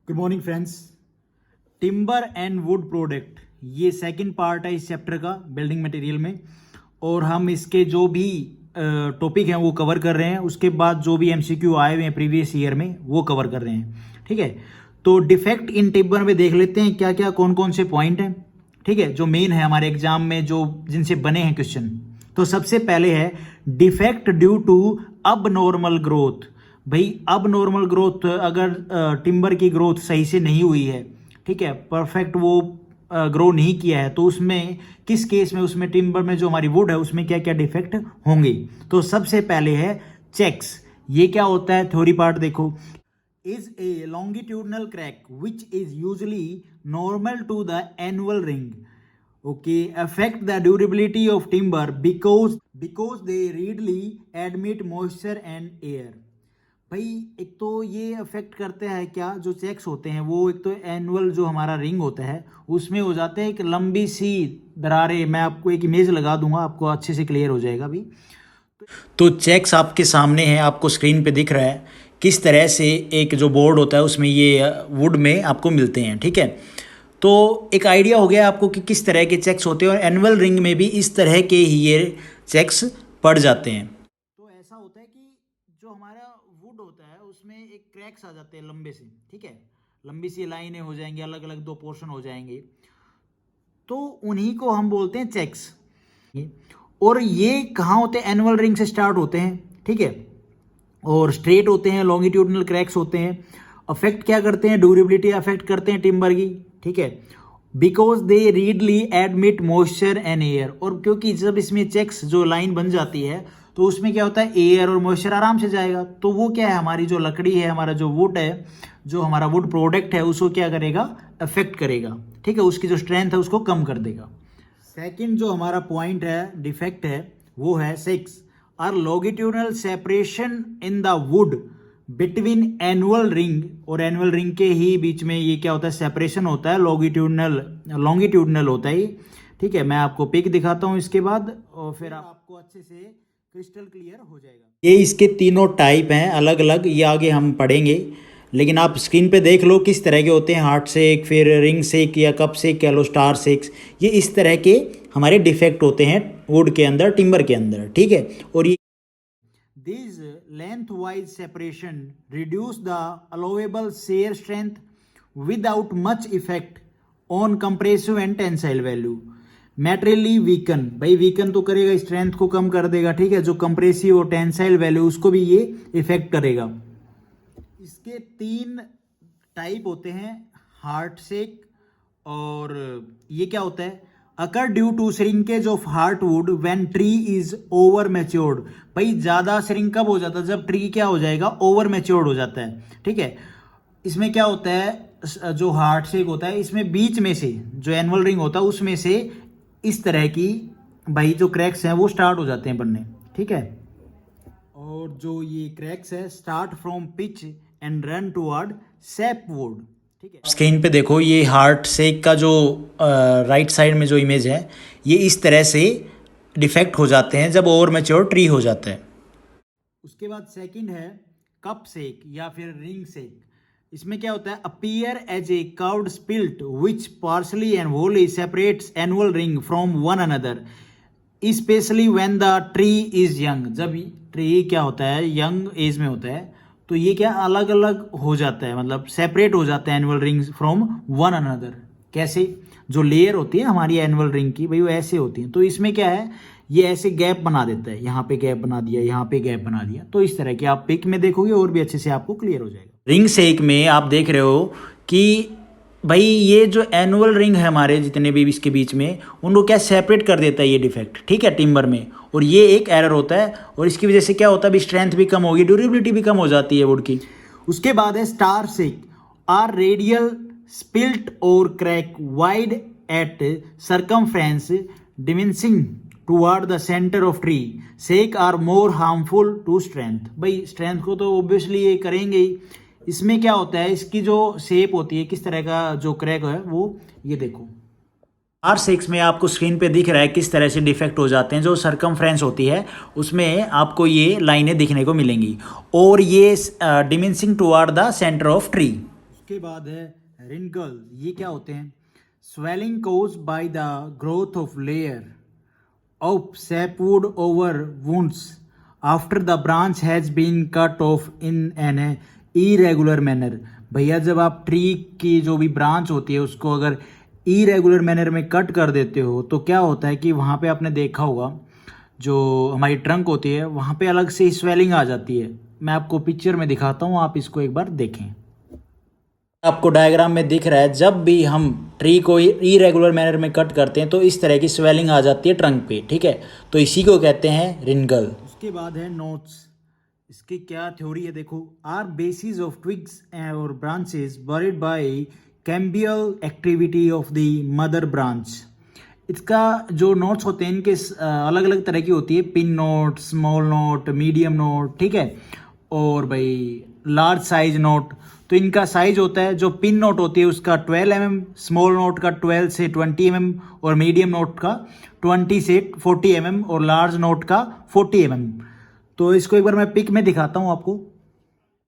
Good morning friends. Timber and would product ये second part है इस चैप्टर का बिल्डिंग मटेरियल में, और हम इसके जो भी टॉपिक हैं वो कवर कर रहे हैं। उसके बाद जो भी एमसीक्यू आए हुए हैं प्रीवियस ईयर में वो कवर कर रहे हैं। ठीक है, तो डिफेक्ट इन टिम्बर में देख लेते हैं क्या क्या कौन कौन से पॉइंट हैं। ठीक है, जो मेन है हमारे एग्जाम में जो जिनसे बने हैं क्वेश्चन। तो सबसे पहले है डिफेक्ट ड्यू टू अब नॉर्मल ग्रोथ। भाई अब नॉर्मल ग्रोथ, अगर टिम्बर की ग्रोथ सही से नहीं हुई है, ठीक है, परफेक्ट वो ग्रो नहीं किया है, तो उसमें किस केस में उसमें टिम्बर में जो हमारी वुड है उसमें क्या क्या डिफेक्ट होंगे। तो सबसे पहले है चेक्स। ये क्या होता है, थ्योरी पार्ट देखो। Is a longitudinal crack which is usually normal to the annual ring, okay, affect the durability of timber because they readily admit moisture and air। भाई एक तो ये अफेक्ट करते हैं क्या, जो चेक्स होते हैं वो एक तो एनुअल जो हमारा रिंग होता है उसमें हो जाते हैं एक लंबी सी दरारें। मैं आपको एक इमेज लगा दूंगा, आपको अच्छे से क्लियर हो जाएगा अभी। तो चेक्स आपके सामने है, आपको स्क्रीन पे दिख रहा है किस तरह से एक जो बोर्ड होता है उसमें ये वुड में आपको मिलते हैं। ठीक है, तो एक आइडिया हो गया आपको कि किस तरह के चेक्स होते हैं, और एनुअल रिंग में भी इस तरह के ही ये चेक्स पड़ जाते हैं। तो ऐसा होता है कि जो हमारा वुड होता है उसमें एक क्रैक्स आ जाते हैं लंबे से। ठीक है, लंबी सी लाइनें हो जाएंगी, अलग अलग दो पोर्शन हो जाएंगे, तो उन्हीं को हम बोलते हैं चेक्स। और ये कहाँ होते हैं, एनुअल रिंग से स्टार्ट होते हैं। ठीक है, और स्ट्रेट होते हैं, लॉन्गिट्यूडनल क्रैक्स होते हैं। अफेक्ट क्या करते हैं, ड्यूरेबिलिटी अफेक्ट करते हैं टिम्बर की। ठीक है, because they readily admit moisture and air. और क्योंकि जब इसमें चेक्स जो लाइन बन जाती है तो उसमें क्या होता है, एयर और मॉइस्चर आराम से जाएगा। तो वो क्या है, हमारी जो लकड़ी है, हमारा जो वुड है, जो हमारा वुड प्रोडक्ट है, उसको क्या करेगा, अफेक्ट करेगा। ठीक है, उसकी जो स्ट्रेंथ है उसको कम कर देगा। सेकेंड जो हमारा पॉइंट है, डिफेक्ट है, वो है 6 are longitudinal separation in the wood between annual ring. और एनुअल रिंग के ही बीच में ये क्या होता है, सेपरेशन होता है, लॉन्गिट्यूडनल होता है। ठीक है, मैं आपको पिक दिखाता हूँ इसके बाद, और फिर आपको अच्छे से क्रिस्टल क्लियर हो जाएगा। ये इसके तीनों टाइप हैं अलग अलग, ये आगे हम पढ़ेंगे, लेकिन आप स्क्रीन पे देख लो किस तरह के होते हैं। हार्ट शेक, फिर रिंग शेक या कप शेक कह लो, स्टार शेक्स, ये इस तरह के हमारे डिफेक्ट होते हैं वुड के अंदर, टिम्बर के अंदर। ठीक है, और ये This lengthwise separation reduce the allowable shear strength without much effect on compressive and tensile value. Materially weaken, भाई weaken तो करेगा, स्ट्रेंथ को कम कर देगा। ठीक है, जो कंप्रेसिव और टेंसाइल वैल्यू उसको भी ये इफेक्ट करेगा। इसके 3 टाइप होते हैं, हार्ट शेक, और ये क्या होता है, occur due to shrinkage of heartwood when tree is over matured. भाई ज्यादा श्रिंक कब हो जाता है, जब ट्री क्या हो जाएगा, ओवर मैच्योर्ड हो जाता है। ठीक है, इसमें क्या होता है, जो हार्ट शेक होता है इसमें बीच में से जो एनुअल रिंग होता है उसमें से इस तरह की भाई जो क्रैक्स हैं वो स्टार्ट हो जाते हैं बनने। ठीक है, और जो ये क्रैक्स है start from pitch and run toward sapwood. Screen पे देखो, ये हार्ट शेक का जो राइट साइड में जो इमेज है, ये इस तरह से डिफेक्ट हो जाते हैं जब ओवर मैच्योर ट्री हो जाता है। उसके बाद सेकंड है कप शेक या फिर रिंग शेक। इसमें क्या होता है, appear as a curved split which partially and wholly separates annual ring from one another, specially when the tree is young. जब ट्री क्या होता है, यंग एज में होता है, तो ये क्या अलग अलग हो जाता है, मतलब सेपरेट हो जाता है annual rings from one another. कैसे, जो लेयर होती है हमारी एनुअल रिंग की, भाई वो ऐसे होती है। तो इसमें क्या है, ये ऐसे गैप बना देता है, यहाँ पे गैप बना दिया, यहाँ पे गैप बना दिया। तो इस तरह के आप पिक में देखोगे और भी अच्छे से आपको क्लियर हो जाएगा। रिंग शेक में आप देख रहे हो कि भाई ये जो एनुअल रिंग है हमारे जितने भी इसके बीच में, उनको क्या सेपरेट कर देता है ये डिफेक्ट। ठीक है, टिम्बर में, और ये एक एरर होता है, और इसकी वजह से क्या होता है, भी स्ट्रेंथ भी कम होगी, ड्यूरेबिलिटी भी कम हो जाती है वुड की। उसके बाद है star shake, are radial split और crack wide at circumference diminishing toward the centre of tree. Shake are more harmful to strength. भाई स्ट्रेंथ को तो ऑब्वियसली ये करेंगे ही। इसमें क्या होता है, इसकी जो शेप होती है, किस तरह का जो क्रैक है वो ये देखो। R6 में आपको स्क्रीन पे दिख रहा है किस तरह से डिफेक्ट हो जाते हैं। जो सरकमफ्रेंस होती है उसमें आपको ये लाइनें दिखने को मिलेंगी, और ये diminishing toward the centre of tree. उसके बाद है रिंकल, ये क्या होते हैं? Swelling cause by the growth of layer of sapwood over wounds after the branch has been cut off in an irregular manner. भैया जब आप ट्री की जो भी ब्रांच होती है उसको अगर इरेगुलर मैनर में कट कर देते हो तो क्या होता है कि वहाँ पे आपने देखा होगा जो हमारी ट्रंक होती है वहाँ पे अलग से स्वेलिंग आ जाती है। मैं आपको पिक्चर में दिखाता हूँ, आप इसको एक बार देखें। आपको डायग्राम में दिख रहा है जब भी हम ट्री को इरेगुलर मैनर में कट करते हैं तो इस तरह की स्वेलिंग आ जाती है ट्रंक पे, ठीक है। तो इसी को कहते हैं रिंगल। उसके बाद है नोट्स, इसकी क्या थ्योरी है देखो। आर बेसिस ऑफ ट्विग्स और branches buried by cambial activity of the mother branch. इसका जो नोट्स होते हैं इनके अलग अलग तरह की होती है, pin note, small note, medium note, ठीक है, और भाई लार्ज साइज नोट। तो इनका साइज होता है, जो पिन नोट होती है उसका 12 mm, स्मॉल नोट का 12 से 20 mm और मीडियम नोट का 20 से 40 mm और लार्ज नोट का 40 mm। तो इसको एक बार मैं पिक में दिखाता हूँ आपको।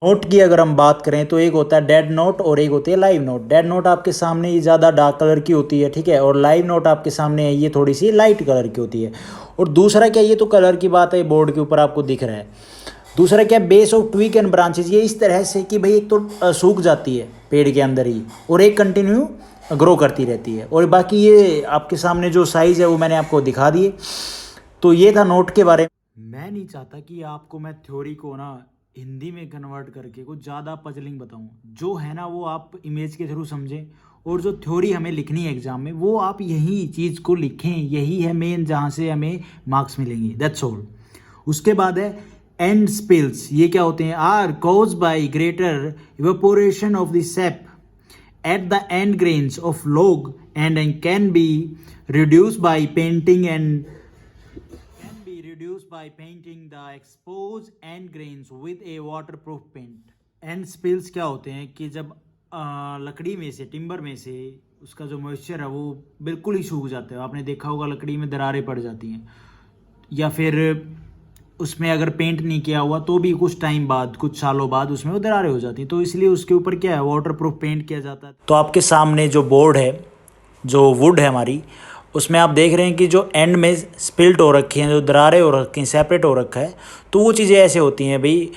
नोट की अगर हम बात करें तो एक होता है डेड नोट और एक होती है लाइव नोट। डेड नोट आपके सामने ये ज़्यादा डार्क कलर की होती है, ठीक है, और लाइव नोट आपके सामने है ये थोड़ी सी लाइट कलर की होती है। और दूसरा क्या, ये तो कलर की बात है, बोर्ड के ऊपर आपको दिख रहा है। दूसरा क्या, base of twig and branches, ये इस तरह से कि भाई एक तो सूख जाती है पेड़ के अंदर ही और एक कंटिन्यू ग्रो करती रहती है। और बाकी ये आपके सामने जो साइज़ है वो मैंने आपको दिखा दिए। तो ये था नोट के बारे में। मैं नहीं चाहता कि आपको मैं थ्योरी को ना हिंदी में कन्वर्ट करके कुछ ज़्यादा पजलिंग बताऊं। जो है ना वो आप इमेज के थ्रू समझें, और जो थ्योरी हमें लिखनी है एग्जाम में वो आप यही चीज़ को लिखें, यही है मेन जहाँ से हमें मार्क्स मिलेंगे, दैट्स ऑल। उसके बाद है एंड स्पिल्स, ये क्या होते हैं? Are cause by greater evaporation of the sap at the end grains of log and can be reduce by painting and by painting the exposed end grains with a waterproof paint. End spills क्या होते हैं कि जब लकड़ी में से, timber में से उसका जो मॉइस्चर है वो बिल्कुल ही सूख जाता है। आपने देखा होगा लकड़ी में दरारें पड़ जाती हैं, या फिर उसमें अगर पेंट नहीं किया हुआ तो भी कुछ टाइम बाद, कुछ सालों बाद उसमें वो दरारें हो जाती हैं। तो इसलिए उसके ऊपर क्या है, वाटरप्रूफ पेंट किया जाता है। तो आपके सामने जो बोर्ड है, जो वुड है हमारी, उसमें आप देख रहे हैं कि जो एंड में स्पिल्ट हो रखी हैं, जो दरारें हो रखी हैं, सेपरेट हो रखा है, तो वो चीज़ें ऐसे होती हैं भाई,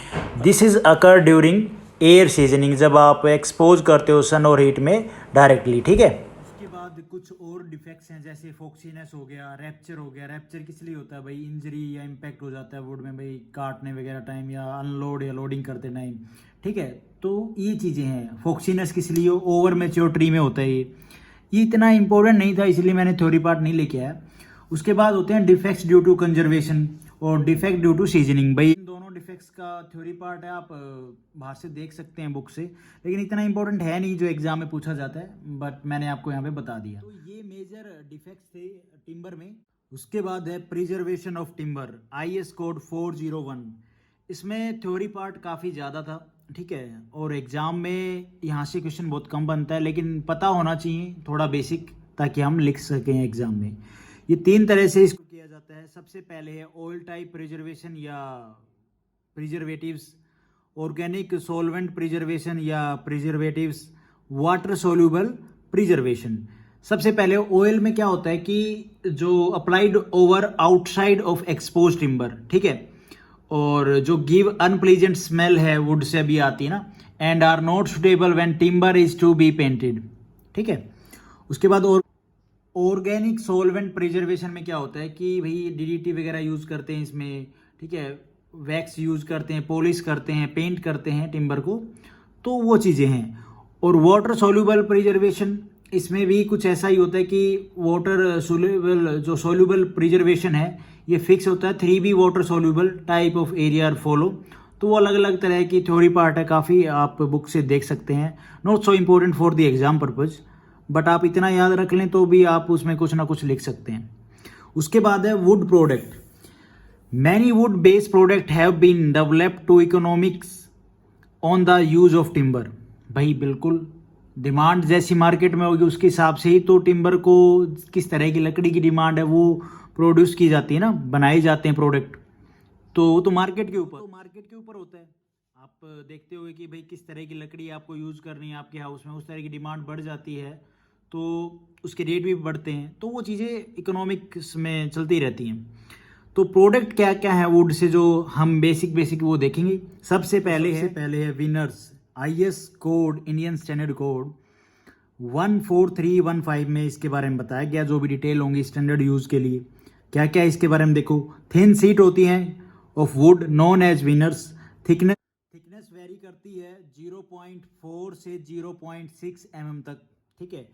this is occur during air seasoning, जब आप एक्सपोज करते हो सन और हीट में डायरेक्टली, ठीक है। उसके बाद कुछ और डिफेक्ट्स हैं, जैसे फॉक्सीनेस हो गया, रैप्चर हो गया। रैप्चर किस लिए होता है भाई? इंजरी या इम्पैक्ट हो जाता है वुड में भाई, काटने वगैरह टाइम या अनलोड या लोडिंग करते टाइम, ठीक है। तो ये चीज़ें हैं। फॉक्सीनेस किस लिए? ओवर मैच्योर ट्री में होता है ये इतना इंपॉर्टेंट नहीं था इसलिए मैंने थ्योरी पार्ट नहीं लेके आया। उसके बाद होते हैं डिफेक्ट्स ड्यू टू कंजर्वेशन और डिफेक्ट ड्यू टू सीजनिंग। भाई इन दोनों डिफेक्ट्स का थ्योरी पार्ट है, आप बाहर से देख सकते हैं बुक से, लेकिन इतना इंपॉर्टेंट है नहीं जो एग्जाम में पूछा जाता है, बट मैंने आपको यहाँ पे बता दिया। तो ये मेजर डिफेक्ट्स थे टिम्बर में। उसके बाद है preservation of timber, IS code 401। इसमें थ्योरी पार्ट काफ़ी ज़्यादा था, ठीक है, और एग्ज़ाम में यहाँ से क्वेश्चन बहुत कम बनता है, लेकिन पता होना चाहिए थोड़ा बेसिक, ताकि हम लिख सकें एग्ज़ाम में। ये 3 तरह से इसको किया जाता है। सबसे पहले है ऑयल टाइप प्रिजर्वेशन या प्रिजर्वेटिव्स, ऑर्गेनिक सॉल्वेंट प्रिजर्वेशन या प्रिजर्वेटिव्स, वाटर सोल्यूबल प्रिजर्वेशन। सबसे पहले ऑयल में क्या होता है कि जो applied over outside of expose timber, ठीक है, और जो गिव अनप्लीजेंट स्मेल है वुड से भी आती है ना, and are not suitable when timber is to be painted, ठीक है। उसके बाद और ऑर्गेनिक सॉल्वेंट प्रिजर्वेशन में क्या होता है कि भाई DDT वगैरह यूज़ करते हैं इसमें, ठीक है, वैक्स यूज़ करते हैं, पॉलिश करते हैं, पेंट करते हैं टिम्बर को, तो वो चीज़ें हैं। और वाटर सोल्यूबल प्रिजर्वेशन, इसमें भी कुछ ऐसा ही होता है कि वाटर सोल्यूबल, जो सोल्यूबल प्रिजर्वेशन है ये फिक्स होता है, 3B water soluble type of area follow. तो वो अलग अलग तरह की थ्योरी पार्ट है, काफ़ी आप बुक से देख सकते हैं, not so important for the exam purpose, but आप इतना याद रख लें तो भी आप उसमें कुछ ना कुछ लिख सकते हैं। उसके बाद है wood product. Many wood based product have been developed to economics on the use of timber. भाई बिल्कुल डिमांड जैसी मार्केट में होगी उसके हिसाब से ही तो टिम्बर को, किस तरह की लकड़ी की डिमांड है वो प्रोड्यूस की जाती है ना, बनाए जाते हैं प्रोडक्ट। तो वो तो मार्केट के ऊपर होता है। आप आप देखते होंगे कि भाई किस तरह की लकड़ी आपको यूज़ करनी है आपके हाउस में, उस तरह की डिमांड बढ़ जाती है तो उसके रेट भी बढ़ते हैं, तो वो चीज़ें इकोनॉमिक्स में चलती रहती हैं। तो प्रोडक्ट क्या क्या है वुड से जो हम बेसिक वो देखेंगे। सबसे पहले है winners IS code, Indian standard code 14315 में इसके बारे में बताया गया, जो भी डिटेल होंगी स्टैंडर्ड यूज़ के लिए क्या क्या इसके बारे में देखो। थिन सीट होती हैं of wood known as veneers. Thickness vary करती है 0.4 से 0.6 mm तक, ठीक है।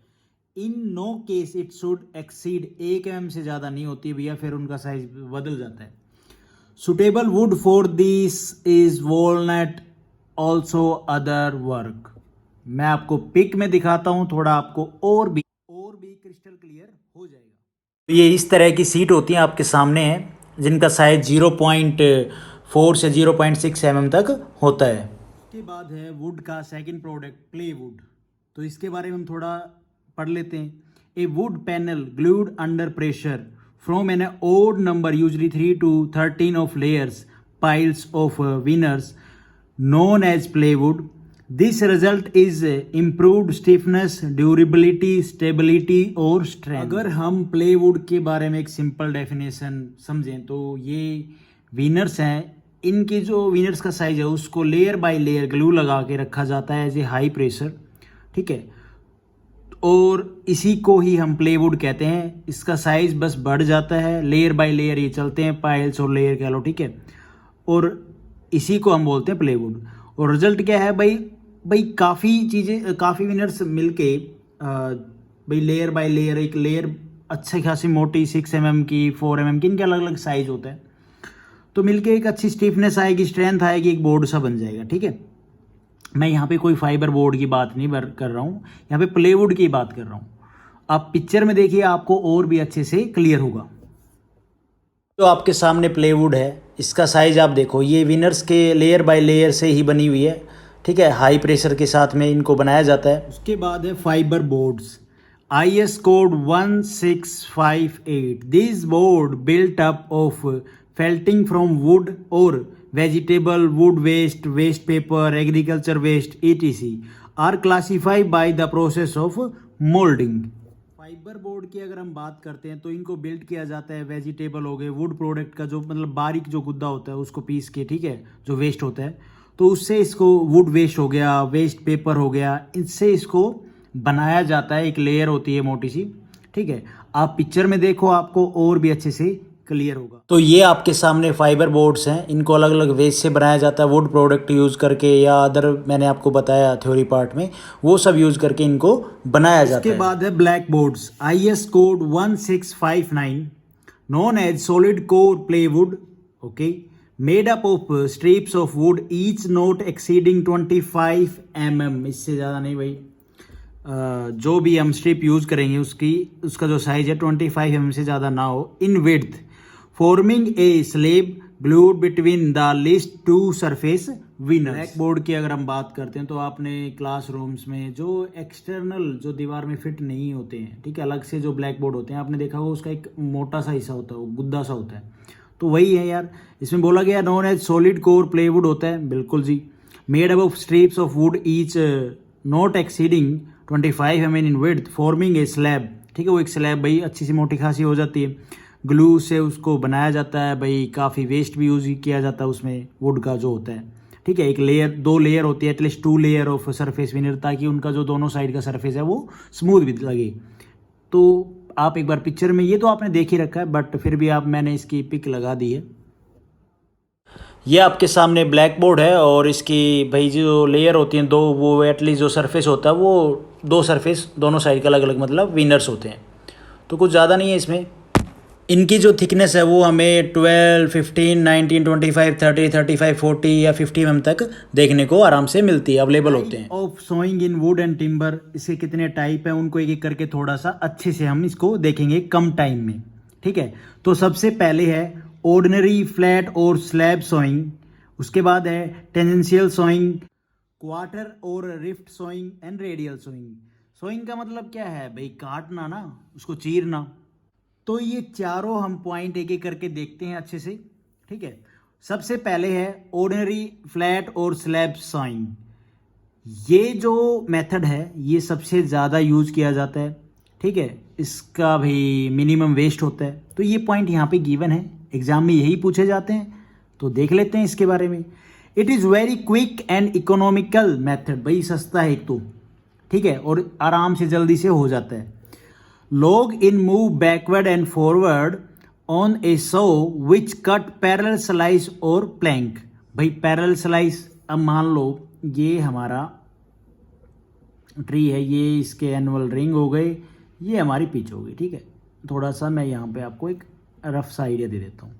In no case it should exceed 1 mm से ज़्यादा नहीं होती भैया, फिर उनका साइज बदल जाता है। Suitable would for this is walnut also other work. मैं आपको पिक में दिखाता हूं, थोड़ा आपको और भी क्रिस्टल क्लियर हो जाएगा। ये इस तरह की सीट होती हैं आपके सामने है, जिनका साइज 0.4 से 0.6 mm तक होता है। उसके बाद है वुड का सेकंड प्रोडक्ट प्ले वुड, तो इसके बारे में हम थोड़ा पढ़ लेते हैं। A wood panel glued under pressure from an odd number usually 3 to 13 of layers piles of veneers known as plywood. This result is improved stiffness, durability, stability और strength। अगर हम प्लेवुड के बारे में एक सिंपल डेफिनेशन समझें तो ये विनर्स हैं, इनके जो विनर्स का साइज है उसको लेयर बाय लेयर ग्लू लगा के रखा जाता है एज ए हाई प्रेशर, ठीक है, और इसी को ही हम प्लेवुड कहते हैं। इसका साइज बस बढ़ जाता है, लेयर बाय लेयर ये चलते हैं, पाइल्स और लेयर कह लो, ठीक है, और इसी को हम बोलते हैं प्लेवुड। और रिजल्ट क्या है भाई काफ़ी चीज़ें, काफ़ी विनर्स मिलके भाई लेयर बाय लेयर, एक लेयर अच्छी खासी मोटी 6 mm की, 4 mm की, इनके अलग अलग साइज होता है, तो मिलके एक अच्छी स्टिफनेस आएगी, स्ट्रेंथ आएगी, एक बोर्ड सा बन जाएगा, ठीक है। मैं यहाँ पे कोई फाइबर बोर्ड की बात नहीं कर रहा हूँ, यहाँ पे प्लेवुड की बात कर रहा हूँ। आप पिक्चर में देखिए, आपको और भी अच्छे से क्लियर होगा। जो आपके सामने प्लेवुड है, इसका साइज आप देखो, ये विनर्स के लेयर बाय लेयर से ही बनी हुई है, ठीक है, हाई प्रेशर के साथ में इनको बनाया जाता है। उसके बाद है fibre boards IS code 1658। This board built up of felting from wood और vegetable wood waste, waste paper, agriculture waste etc are classified by the process of moulding. Fibre board की अगर हम बात करते हैं तो इनको बिल्ड किया जाता है, वेजिटेबल हो गए, वुड प्रोडक्ट का जो मतलब बारीक जो गुद्दा होता है उसको पीस के, ठीक है, जो वेस्ट होता है, तो उससे इसको वुड वेस्ट हो गया, वेस्ट पेपर हो गया, इससे इसको बनाया जाता है, एक लेयर होती है मोटी सी, ठीक है। आप पिक्चर में देखो, आपको और भी अच्छे से क्लियर होगा। तो ये आपके सामने फाइबर बोर्ड्स हैं, इनको अलग अलग वेस्ट से बनाया जाता है, वुड प्रोडक्ट यूज़ करके या अदर मैंने आपको बताया थ्योरी पार्ट में, वो सब यूज़ करके इनको बनाया जाता है। इसके बाद है black boards IS code 1659 non edge solid core plywood, okay, made up of strips of wood each not exceeding 25 mm। इससे ज़्यादा नहीं भाई, जो भी हम स्ट्रिप यूज़ करेंगे उसका जो साइज है 25 mm से ज़्यादा ना हो। In width forming a slab glued between the least two surface veneers. Black board की अगर हम बात करते हैं तो आपने क्लासरूम्स में जो एक्सटर्नल जो दीवार में फिट नहीं होते हैं, ठीक है, अलग से जो ब्लैक बोर्ड होते हैं, आपने देखा होगा उसका एक मोटा सा हिस्सा होता है, वो गुद्दा सा होता है, तो वही है यार। इसमें बोला गया non edge solid core plywood होता है, बिल्कुल जी। Made up of strips of wood each not exceeding 25 mm in width forming a slab, ठीक है, वो एक स्लैब भाई अच्छी सी मोटी खासी हो जाती है। ग्लू से उसको बनाया जाता है भाई, काफ़ी वेस्ट भी यूज़ किया जाता है उसमें वुड का जो होता है, ठीक है। एक लेयर, 2 लेयर होती है, at least 2 layer of surface winner, ताकि उनका जो दोनों साइड का सरफेस है वो स्मूथ भी लगे। तो आप एक बार पिक्चर में, ये तो आपने देख ही रखा है बट फिर भी मैंने इसकी पिक लगा दी है। ये आपके सामने ब्लैक बोर्ड है और इसकी भाई जो लेयर होती हैं 2, वो एटलीस्ट जो सरफेस होता है वो 2 सरफेस दोनों साइड का अलग अलग मतलब विनर्स होते हैं, तो कुछ ज़्यादा नहीं है इसमें। इनकी जो थिकनेस है वो हमें 12, 15, 19, 25, 30, 35, 40 या 50 mm तक देखने को आराम से मिलती है, अवेलेबल होते हैं। Of sawing in wood and timber, इसके कितने टाइप हैं उनको एक एक करके थोड़ा सा अच्छे से हम इसको देखेंगे कम टाइम में, ठीक है। तो सबसे पहले है ऑर्डिनरी फ्लैट और स्लैब सोइंग, उसके बाद है टेंजेंशियल सोइंग, क्वार्टर और rift sawing and radial sawing. Sawing का मतलब क्या है भाई, काटना ना, उसको चीरना। तो ये चारों हम पॉइंट एक एक करके देखते हैं अच्छे से, ठीक है। सबसे पहले है ऑर्डिनरी फ्लैट और स्लैब सॉइंग। ये जो मेथड है ये सबसे ज़्यादा यूज किया जाता है, ठीक है। इसका भी मिनिमम वेस्ट होता है। तो ये पॉइंट यहाँ पे गिवन है, एग्जाम में यही पूछे जाते हैं, तो देख लेते हैं इसके बारे में। It is very quick and economical method, भाई सस्ता है एक तो, ठीक है, और आराम से जल्दी से हो जाता है। Logs in move backward and forward on a saw which cut parallel slice और प्लैंक। भाई पैरेलल स्लाइस, अब मान लो ये हमारा ट्री है, ये इसके एनुअल रिंग हो गए, ये हमारी पिच हो गई, ठीक है। थोड़ा सा मैं यहाँ पे आपको एक रफ सा आइडिया दे देता हूँ।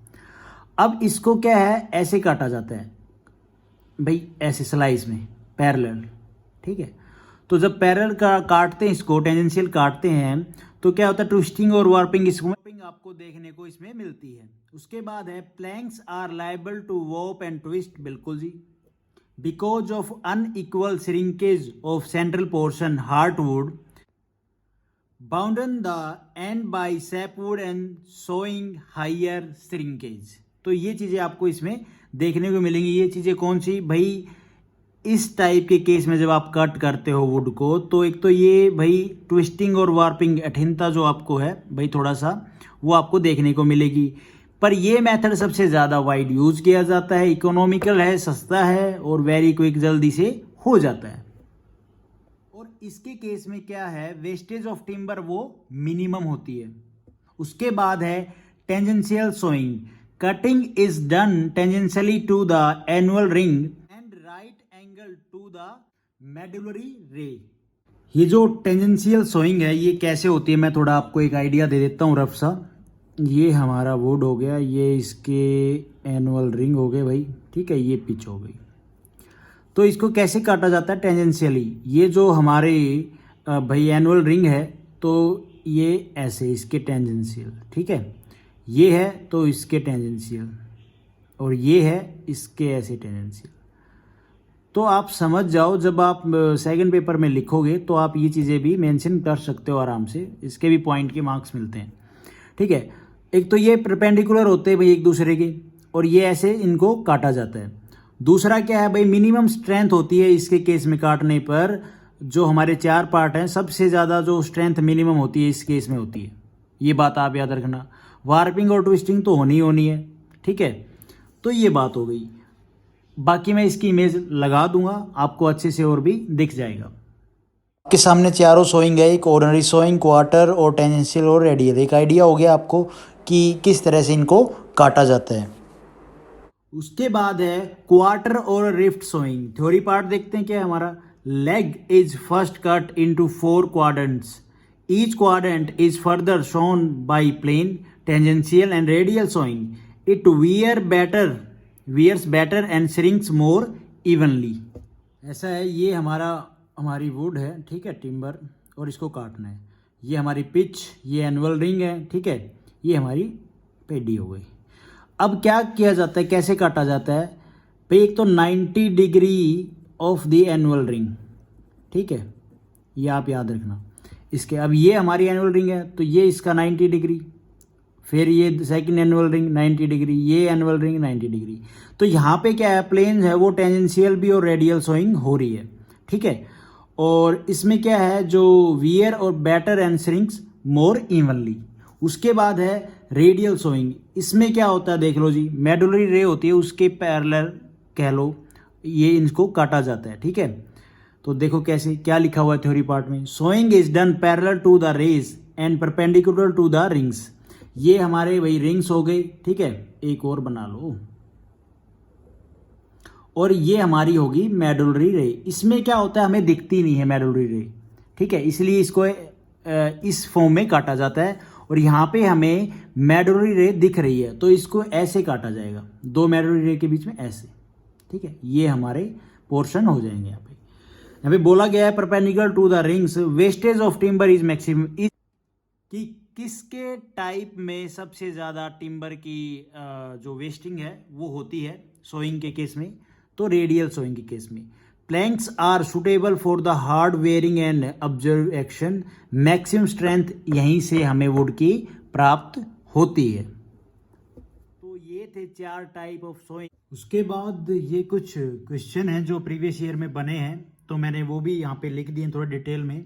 अब इसको क्या है, ऐसे काटा जाता है भाई, ऐसे स्लाइस में पैरेलल, ठीक है। तो जब पैरेलल का काटते हैं, इसको टेंजेंशियल काटते हैं, तो क्या होता है, ट्विस्टिंग और वार्पिंग आपको देखने को इसमें मिलती है। उसके बाद है planks are liable to warp and twist, बिल्कुल जी, because of unequal shrinkage of central portion heartwood bounded the end by sapwood and showing higher shrinkage. तो ये चीज़ें आपको इसमें देखने को मिलेंगी। ये चीज़ें कौन सी भाई, इस टाइप के केस में जब आप कट करते हो वुड को, तो एक तो ये भाई ट्विस्टिंग और वार्पिंग अठिनता जो आपको है भाई थोड़ा सा वो आपको देखने को मिलेगी। पर ये मेथड सबसे ज़्यादा वाइड यूज किया जाता है, इकोनॉमिकल है, सस्ता है और वेरी क्विक, जल्दी से हो जाता है। और इसके केस में क्या है, वेस्टेज ऑफ टिम्बर वो मिनिमम होती है। उसके बाद है tangential sawing. Cutting is done tangentially to the annual ring and right angle to the medullary ray. ये जो टेंजेंशियल सोइंग है ये कैसे होती है, मैं थोड़ा आपको एक आइडिया दे देता हूँ रफ सा। ये हमारा वुड हो गया, ये इसके एनुअल रिंग हो गए भाई, ठीक है, ये पिच हो गई। तो इसको कैसे काटा जाता है टेंजेंशियली, ये जो हमारे भाई एनुअल रिंग है, तो ये ऐसे इसके टेंजेंशियल, ठीक है, ये है तो इसके टेंजेंशियल, और ये है इसके ऐसे टेंजेंशियल। तो आप समझ जाओ, जब आप सेकंड पेपर में लिखोगे तो आप ये चीज़ें भी मेंशन कर सकते हो आराम से, इसके भी पॉइंट के मार्क्स मिलते हैं, ठीक है। एक तो ये परपेंडिकुलर होते हैं भाई एक दूसरे के, और ये ऐसे इनको काटा जाता है। दूसरा क्या है भाई, मिनिमम स्ट्रेंथ होती है इसके केस में काटने पर। जो हमारे 4 पार्ट हैं, सबसे ज़्यादा जो स्ट्रेंथ मिनिमम होती है इस केस में होती है, ये बात आप याद रखना। वार्पिंग और ट्विस्टिंग तो होनी है, ठीक है। तो ये बात हो गई, बाकी मैं इसकी इमेज लगा दूंगा, आपको अच्छे से और भी दिख जाएगा। आपके सामने चारों सोइंग है, एक ऑर्डिनरी सोइंग, क्वार्टर और टेंजेंशियल और रेडियल। एक आइडिया हो गया आपको कि किस तरह से इनको काटा जाता है। उसके बाद है क्वार्टर और रिफ्ट सोइंग। थ्योरी पार्ट देखते हैं क्या है हमारा। Log is first cut into 4 quadrants, each quadrant is further sawn by plain tangential and radial sawing. It wears better and shrinks more evenly. ऐसा है, ये हमारी वुड है, ठीक है, टिम्बर, और इसको काटना है। ये हमारी पिच, ये एनुअल रिंग है, ठीक है, ये हमारी पेडी हो गई। अब क्या किया जाता है, कैसे काटा जाता है भाई, एक तो 90 degree of the annual ring, ठीक है, ये आप याद रखना इसके। अब ये हमारी एनुअल रिंग है तो ये इसका 90 डिग्री, फिर ये सेकंड एनुअल रिंग 90 डिग्री, ये एनुअल रिंग 90 डिग्री। तो यहाँ पे क्या है, प्लेन है वो टेंजेंशियल भी और रेडियल सोइंग हो रही है, ठीक है। और इसमें क्या है, जो वियर और better and shrinks more evenly. उसके बाद है रेडियल सोइंग। इसमें क्या होता है देख लो जी, मेडुलरी रे होती है, उसके पैरेलल कह लो, ये इनको काटा जाता है, ठीक है। तो देखो कैसे, क्या लिखा हुआ है थ्योरी पार्ट में। Sawing is done parallel to the rays and perpendicular to the rings. ये हमारे भाई रिंग्स हो गई, ठीक है, एक और बना लो, और ये हमारी होगी मेडुलरी रे। इसमें क्या होता है, हमें दिखती नहीं है मेडुलरी रे, ठीक है, इसलिए इसको इस फॉर्म में काटा जाता है। और यहाँ पे हमें मेडुलरी रे दिख रही है तो इसको ऐसे काटा जाएगा, 2 मेडुलरी रे के बीच में ऐसे, ठीक है, ये हमारे पोर्शन हो जाएंगे। यहाँ पे बोला गया है perpendicular to the rings wastage of timber is maximum. कि किसके टाइप में सबसे ज़्यादा टिम्बर की जो वेस्टिंग है वो होती है सोइंग के केस में, तो रेडियल सोइंग के केस में। Planks are suitable for the hard wearing and observe action. Maximum strength यहीं से हमें वुड की प्राप्त होती है। तो ये थे 4 टाइप ऑफ सोइंग। उसके बाद ये कुछ क्वेश्चन हैं जो प्रीवियस ईयर में बने हैं, तो मैंने वो भी यहाँ पे लिख दिए थोड़ा डिटेल में।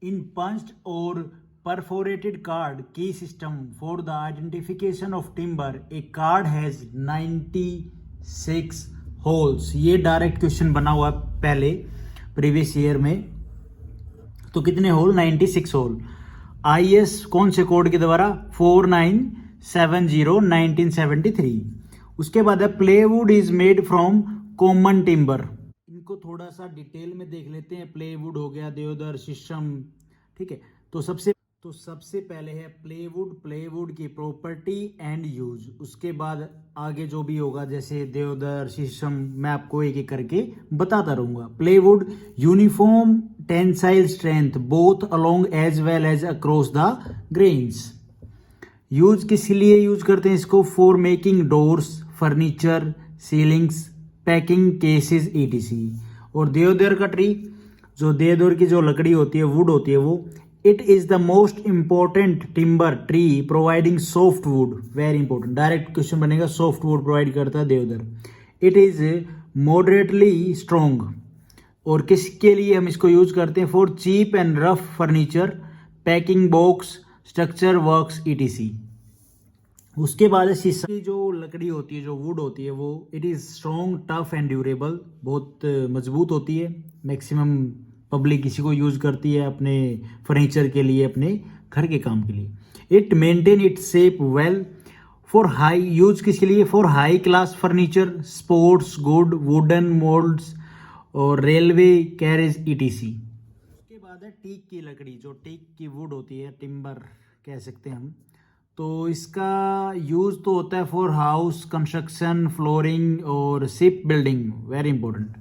इन पंच्ड और perforated card key system for the identification of timber, a card has 96 holes। ये डायरेक्ट क्वेश्चन बना हुआ पहले प्रीवियस ईयर में। तो कितने होल? 96 होल। IS कौन से कोड के द्वारा? 4970 1973। उसके बाद है plywood is made from common timber. इनको थोड़ा सा डिटेल में देख लेते हैं। प्लेवुड हो गया, देवदार, शीशम, ठीक है। तो सबसे पहले है प्लेवुड की प्रॉपर्टी एंड यूज। उसके बाद आगे जो भी होगा जैसे देवदार, शीशम, मैं आपको एक एक करके बताता रहूंगा। Plywood uniform tensile strength both along as well as across the grains. Use किस लिए यूज करते हैं इसको? For making doors, furniture, ceilings, packing cases ETC। और देवदार का ट्री, जो देवदार की जो लकड़ी होती है, वुड होती है, वो it is the most important timber tree providing soft wood. Very important, direct question बनेगा। सॉफ्ट वुड प्रोवाइड करता है deodar. It is moderately strong. और किसके लिए हम इसको यूज करते हैं? For cheap and rough furniture, packing box, structure works ETC। उसके बाद शीशम की जो लकड़ी होती है, जो वुड होती है, वो it is strong, tough and durable. बहुत मजबूत होती है। मैक्सिमम पब्लिक इसी को यूज करती है अपने फर्नीचर के लिए, अपने घर के काम के लिए। It maintain it shape well. For high use किसके लिए? For high class furniture, sports good, wooden moulds और रेलवे कैरेज ETC। उसके बाद है टीक की लकड़ी, जो टीक की वुड होती है, टिम्बर कह सकते हैं हम। तो इसका यूज तो होता है फॉर हाउस कंस्ट्रक्शन, फ्लोरिंग और शिप बिल्डिंग। वेरी इंपॉर्टेंट,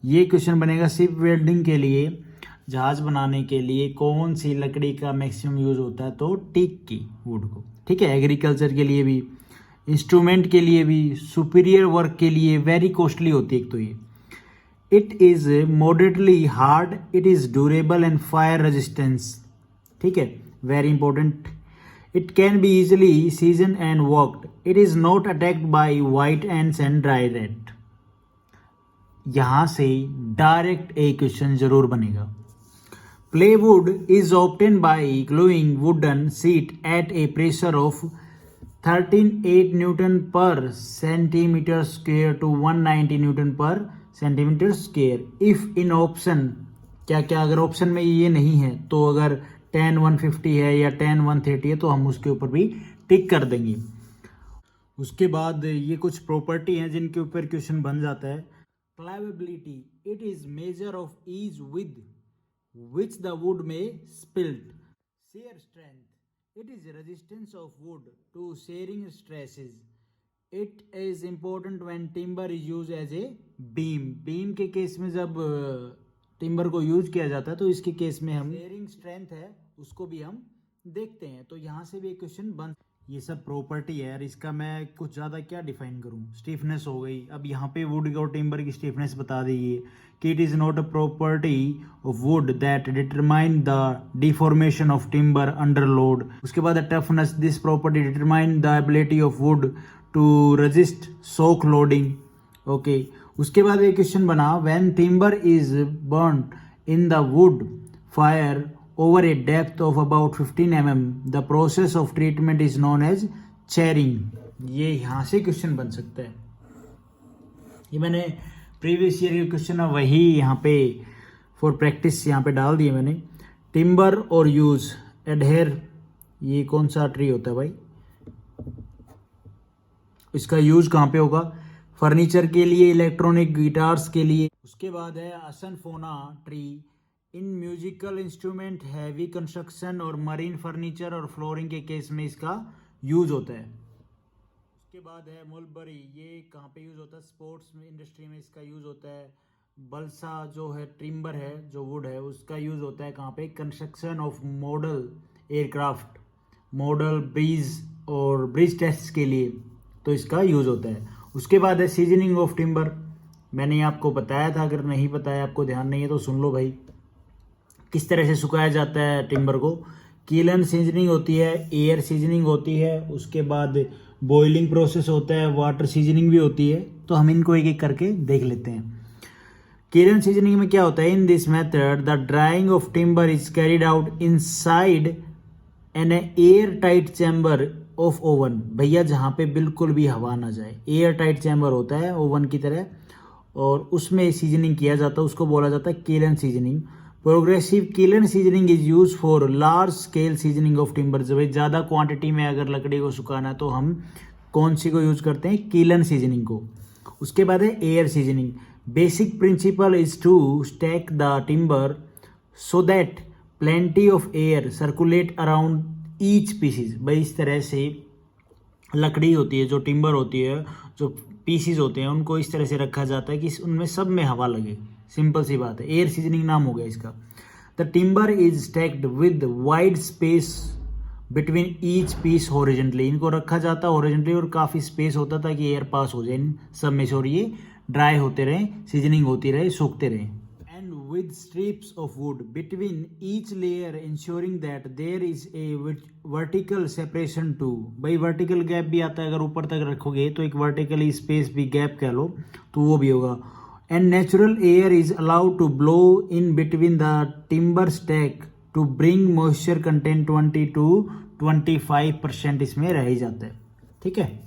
ये क्वेश्चन बनेगा। शिप बिल्डिंग के लिए, जहाज बनाने के लिए कौन सी लकड़ी का मैक्सिमम यूज होता है? तो टीक की वुड को, ठीक है। एग्रीकल्चर के लिए भी, इंस्ट्रूमेंट के लिए भी, सुपीरियर वर्क के लिए वेरी कॉस्टली होती है एक तो ये। It is moderately hard, it is durable and fire resistance, ठीक है। Very important. It can be easily season and worked. It is not attacked by white ants and dry rot. यहां से direct एक क्वेश्चन जरूर बनेगा। Plywood is obtain by gluing wooden sheet at a pressure of 13.8 newton per centimetre square to 190 newton per centimetre square. If in option, क्या क्या अगर option में ये नहीं है तो अगर 10-150 है या 10-130 है तो हम उसके ऊपर भी टिक कर देंगे। उसके बाद ये कुछ प्रॉपर्टी हैं जिनके ऊपर क्वेश्चन बन जाता है। Pliability, it is measure of ease with which the wood may split. Shear strength, it is resistance of wood to shearing stresses. It is important when timber is used as a beam. Beam के case में जब timber को use किया जाता है तो इसके case में हम शेयरिंग स्ट्रेंथ है उसको भी हम देखते हैं। तो यहाँ से भी एक क्वेश्चन बन, ये सब प्रॉपर्टी है यार, इसका मैं कुछ ज़्यादा क्या डिफाइन करूँ। स्टिफनेस हो गई, अब यहाँ पे वुड और टिम्बर की स्टिफनेस बता दी कि it is not a property of wood that determine the deformation of timber under load. उसके बाद toughness, this property determine the ability of wood to resist shock loading. Okay, उसके बाद एक क्वेश्चन बना, when timber is burned in the wood fire over a depth of about 15 mm, the process of treatment is known as charring। ये यहाँ से question बन सकता है। ये मैंने प्रीवियस ईयर के क्वेश्चन है वही यहाँ पे फॉर प्रैक्टिस यहाँ पे डाल दिए मैंने। टिम्बर और यूज एडहेर, ये कौन सा ट्री होता है भाई? इसका यूज कहाँ पे होगा? फर्नीचर के लिए, इलेक्ट्रॉनिक गिटार्स के लिए। उसके बाद है असनफोना tree in musical instrument, heavy construction और मरीन फर्नीचर और फ्लोरिंग के केस में इसका यूज होता है। उसके बाद है मुलबरी, ये कहाँ पे यूज होता है? स्पोर्ट्स में इंडस्ट्री में इसका यूज होता है। बलसा जो है टिम्बर है, जो वुड है, उसका यूज होता है कहाँ पे? Construction of model aircraft, model bridge और ब्रिज टेस्ट के लिए तो इसका यूज होता है। उसके बाद है सीजनिंग ऑफ टिम्बर, मैंने आपको बताया था, अगर नहीं बताया आपको ध्यान नहीं है तो सुन लो भाई। किस तरह से सुखाया जाता है टिम्बर को? कीलन सीजनिंग होती है, एयर सीजनिंग होती है, उसके बाद बॉइलिंग प्रोसेस होता है, वाटर सीजनिंग भी होती है। तो हम इनको एक एक करके देख लेते हैं। किलन सीजनिंग में क्या होता है? In this method the drying of timber is carried out inside N air tight chamber of oven. भैया जहाँ पे बिल्कुल भी हवा ना जाए, एयर टाइट चैम्बर होता है ओवन की तरह, और उसमें सीजनिंग किया जाता है, उसको बोला जाता है kiln seasoning. Progressive kiln seasoning is use for large scale seasoning of timber. जब ज़्यादा क्वांटिटी में अगर लकड़ी को सुखाना है तो हम कौन सी को यूज करते हैं? किलन सीजनिंग को। उसके बाद है air seasoning. Basic principle is to stack the timber so that plenty of air circulate around each pieces. भाई इस तरह से लकड़ी होती है, जो टिम्बर होती है, जो पीसीज होते हैं, उनको इस तरह से रखा जाता है कि उनमें सब में हवा लगे। सिंपल सी बात है, एयर सीजनिंग नाम हो गया इसका। The timber is stacked with wide space between each piece horizontally. इनको रखा जाता है हॉरिजेंटली और काफ़ी स्पेस होता था कि एयर पास हो जाए इन सब में से, और ये ड्राई होते रहे, सीजनिंग होती रहे, सूखते रहे। And with strips of wood between each layer ensuring that there is a vertical separation too. भाई वर्टिकल गैप भी आता है, अगर ऊपर तक रखोगे तो एक वर्टिकली स्पेस भी गैप कह लो तो वो भी होगा। And natural air is allowed to blow in between the timber stack to bring moisture content 20 to 25% इसमें रह ही जाता है। ठीक है।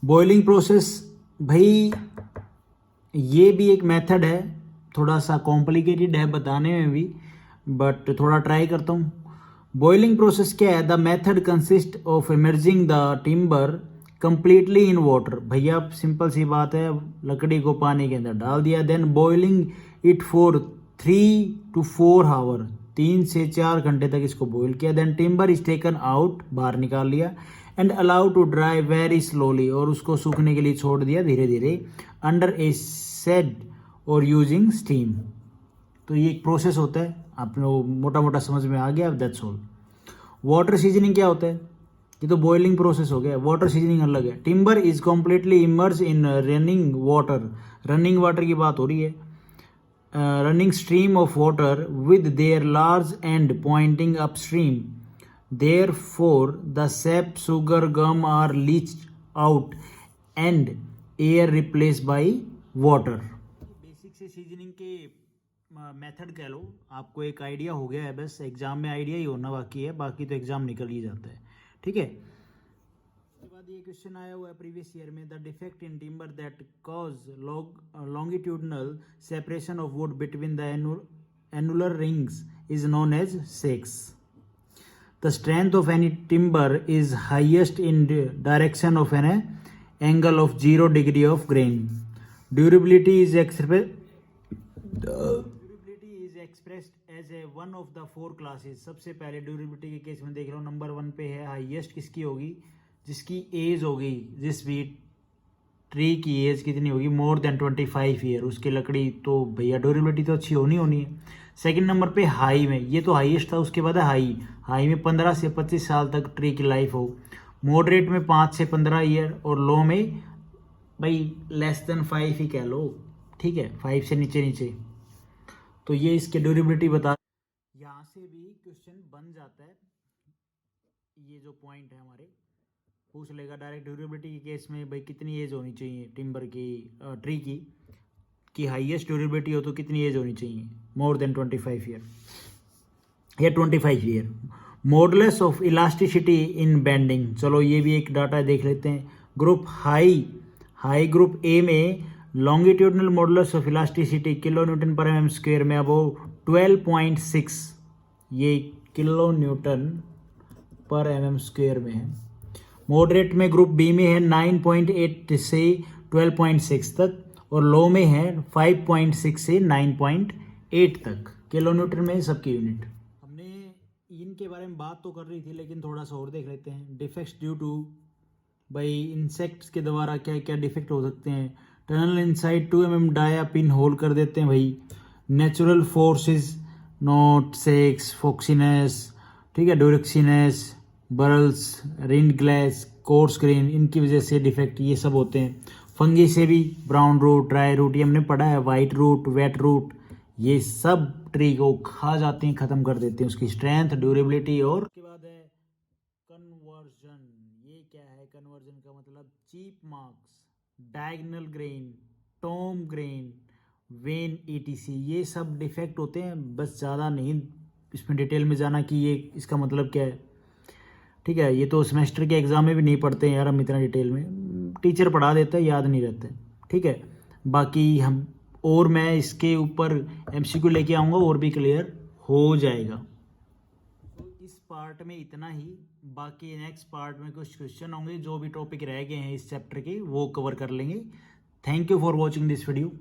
बॉइलिंग प्रोसेस, भाई ये भी एक मेथड है, थोड़ा सा कॉम्प्लिकेटेड है बताने में भी, बट थोड़ा ट्राई करता हूँ। बॉइलिंग प्रोसेस क्या है? The method consist of immerging the timber completely in water. भैया सिंपल सी बात है, लकड़ी को पानी के अंदर डाल दिया, then boiling it for 3 to 4 hour, 3 से 4 घंटे तक इसको बॉईल किया। Then timber is taken out, बाहर निकाल लिया, and allowed to dry very slowly, और उसको सूखने के लिए छोड़ दिया धीरे धीरे, अंडर ए शेड और यूजिंग स्टीम। तो ये एक प्रोसेस होता है, आप लोग मोटा मोटा समझ में आ गया, दैट्स ऑल। वाटर सीजनिंग क्या होता है? ये तो बॉइलिंग प्रोसेस हो गया, वाटर सीजनिंग अलग है। Timber is completely emerge in running water. Running water की बात हो रही है। Running stream of water with their large end pointing upstream. Therefore, the sap, sugar, gum are leached out and air replaced by water. Basic से seasoning के method कह लो, आपको एक आइडिया हो गया है, बस एग्जाम में आइडिया ही होना बाकी है, बाकी तो एग्जाम निकल ही जाता है। ठीक है। ये क्वेश्चन आया हुआ है प्रीवियस ईयर में, the defect in timber that cause longitudinal separation of wood between the annular rings is known as shakes. The strength of any timber is highest in direction of an angle of 0 degree of grain. Durability is expressed as a one of the 4 classes. सबसे पहले durability के case में देख लो, number 1 पे है highest, किसकी होगी? जिसकी एज होगी, जिस भी ट्री की एज कितनी होगी? मोर देन 25 ईयर, उसकी लकड़ी तो भैया ड्यूरेबिलिटी तो अच्छी होनी है। सेकंड नंबर पे हाई में, ये तो हाईएस्ट था, उसके बाद है हाई में 15 से 25 साल तक ट्री की लाइफ हो। मॉडरेट में 5 से 15 ईयर, और लो में भाई लेस देन 5 ही कह लो। ठीक है, 5 से नीचे। तो ये इसके ड्यूरेबिलिटी बता, यहाँ से भी क्वेश्चन बन जाता है। ये जो पॉइंट है हमारे, पूछ लेगा डायरेक्ट ड्यूरेबिलिटी के केस में, भाई कितनी एज होनी चाहिए टिम्बर की, ट्री की हाईएस्ट ड्यूरेबिलिटी हो तो कितनी एज होनी चाहिए? मोर देन 25 ईयर या 25 year. Modulus of elasticity in bending, चलो ये भी एक डाटा देख लेते हैं। ग्रुप हाई ग्रुप ए में longitudinal modulus of elasticity kilo Newton पर mm स्क्वायर में अब 12.6, ये किलो न्यूटन पर mm स्क्वायर में है। मॉडरेट में ग्रुप बी में है 9.8 से 12.6 तक, और लो में है 5.6 से 9.8 तक किलो न्यूटन में सबकी यूनिट। हमने इनके बारे में बात तो कर रही थी, लेकिन थोड़ा सा और देख लेते हैं। डिफेक्ट्स ड्यू टू, भाई इंसेक्ट्स के द्वारा क्या क्या डिफेक्ट हो सकते हैं? Tunnel inside 2 mm dia pin hole कर देते हैं भाई। Natural forces, knot, shakes, foxiness, ठीक है, doatiness, burls, rind galls, coarse grain, इनकी वजह से डिफेक्ट ये सब होते हैं। फंगी से भी, ब्राउन रूट, ड्राई रूट, ये हमने पढ़ा है, वाइट रूट, वेट रूट, ये सब ट्री को खा जाते हैं, ख़त्म कर देते हैं उसकी स्ट्रेंथ, ड्यूरेबिलिटी। और उसके बाद है कन्वर्जन, क्या है कन्वर्जन का मतलब, chip marks, diagonal grain, torn grain, wane ETC, ये सब डिफेक्ट होते हैं। बस ज़्यादा नहीं इसमें डिटेल में जाना कि ये इसका मतलब क्या है, ठीक है। ये तो सेमेस्टर के एग्ज़ाम में भी नहीं पढ़ते हैं यार हम इतना डिटेल में, टीचर पढ़ा देता है, याद नहीं रहता है, ठीक है। बाकी हम और मैं इसके ऊपर MCQ लेके आऊँगा और भी क्लियर हो जाएगा। तो इस पार्ट में इतना ही, बाकी नेक्स्ट पार्ट में कुछ क्वेश्चन होंगे, जो भी टॉपिक रह गए हैं इस चैप्टर के वो कवर कर लेंगे। Thank you for watching this video.